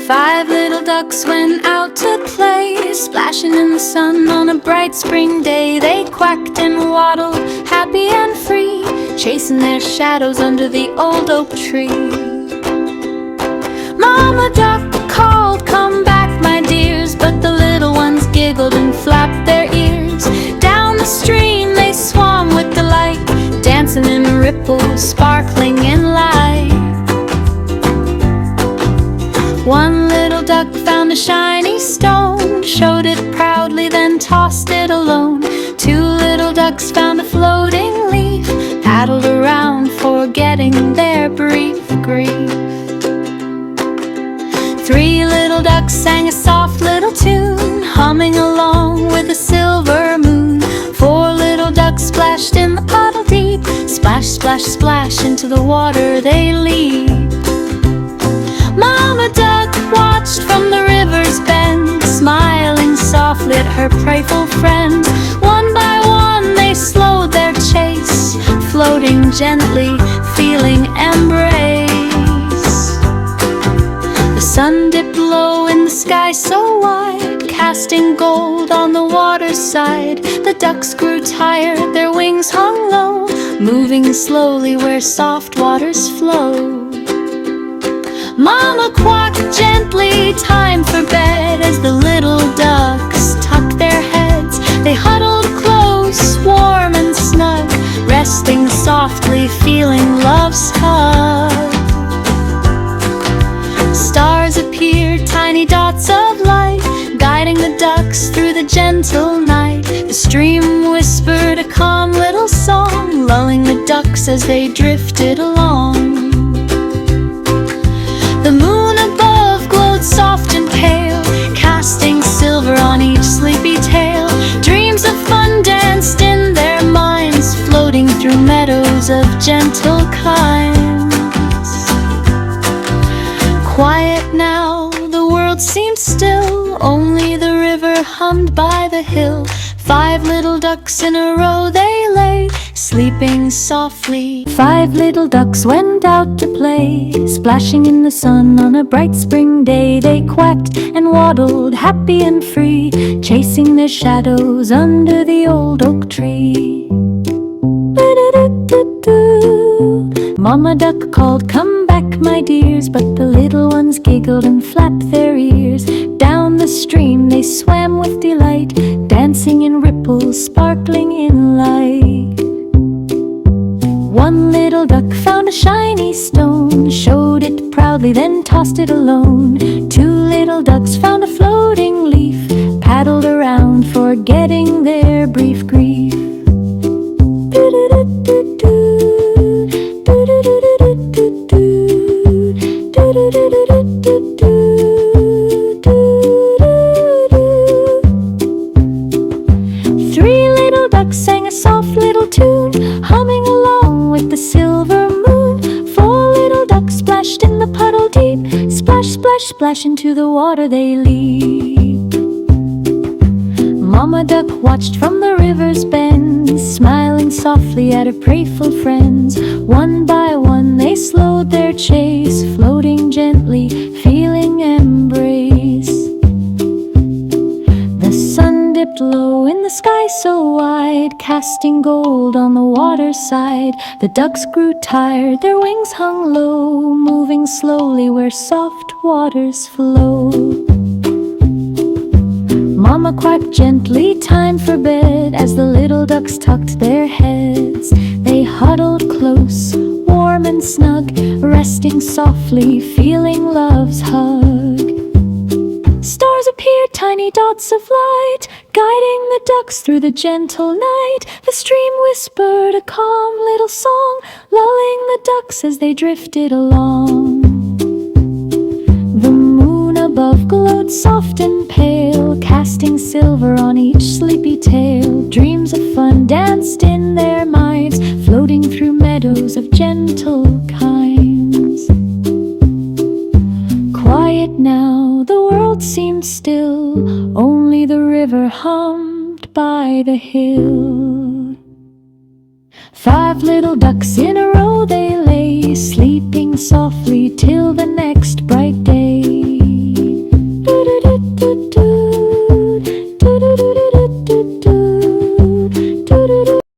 5 little ducks went out to play, splashing in the sun on a bright spring day. They quacked and waddled, happy and free, chasing their shadows under the old oak tree. Mama duck called, "Come back, my dears," but the little ones giggled and flapped their ears. Down the stream they swam with delight, dancing in ripples, sparkling in light. One little duck found a shiny stone, showed it proudly, then tossed it alone. 2 little ducks found a floating leaf, paddled around, forgetting their brief grief. 3 little ducks sang a soft little tune, humming along with a silver moon. 4 little ducks splashed in the puddle deep, splash, splash, splash, into the water they leap. Mama duck watched from the river's bend, smiling softly at her playful friends. One by one they slowed their chase, floating gently, feeling embrace. The sun dipped low in the sky so wide, casting gold on the water's side. The ducks grew tired, their wings hung low, moving slowly where soft waters flow. Mama quacked gently, time for bed, as the little ducks tucked their heads. They huddled close, warm and snug, resting softly, feeling love's hug. Stars appeared, tiny dots of light, guiding the ducks through the gentle night. The stream whispered a calm little song, lulling the ducks as they drifted along. The moon above glowed soft and pale, casting silver on each sleepy tail. Dreams of fun danced in their minds, floating through meadows of gentle kinds. Quiet now, the world seemed still, only the river hummed by the hill. 5 little ducks in a row they lay, sleeping softly. 5 little ducks went out to play, splashing in the sun on a bright spring day. They quacked and waddled, happy and free, chasing their shadows under the old oak tree. Mama duck called, "Come back, my dears," but the little ones giggled and flapped their ears. Down the stream they swam with delight, dancing in ripples, sparkling in light. One little duck found a shiny stone, showed it proudly, then tossed it alone. 2 little ducks found a floating leaf, paddled around, forgetting their brief grief. Sang a soft little tune, humming along with the silver moon. 4 little ducks splashed in the puddle deep, splash, splash, splash, into the water they leap. Mama duck watched from the river's bend, smiling softly at her playful friends. One by one they slowed their chase, floating gently, feeling embrace. The sun dipped low in the sky so wide, casting gold on the water's side. The ducks grew tired, their wings hung low, moving slowly where soft waters flow. Mama quacked gently, time for bed, as the little ducks tucked their heads. They huddled close, warm and snug, resting softly, feeling love's hug. Stars appeared, tiny dots of light, guiding the ducks through the gentle night. The stream whispered a calm little song, lulling the ducks as they drifted along. The moon above glowed soft and pale, casting silver on each sleepy tail. Dreams of fun danced in their minds, floating through meadows of gentle kinds. Quiet now, the world seemed still, only the river hummed by the hill. 5 little ducks in a row they lay, sleeping softly till the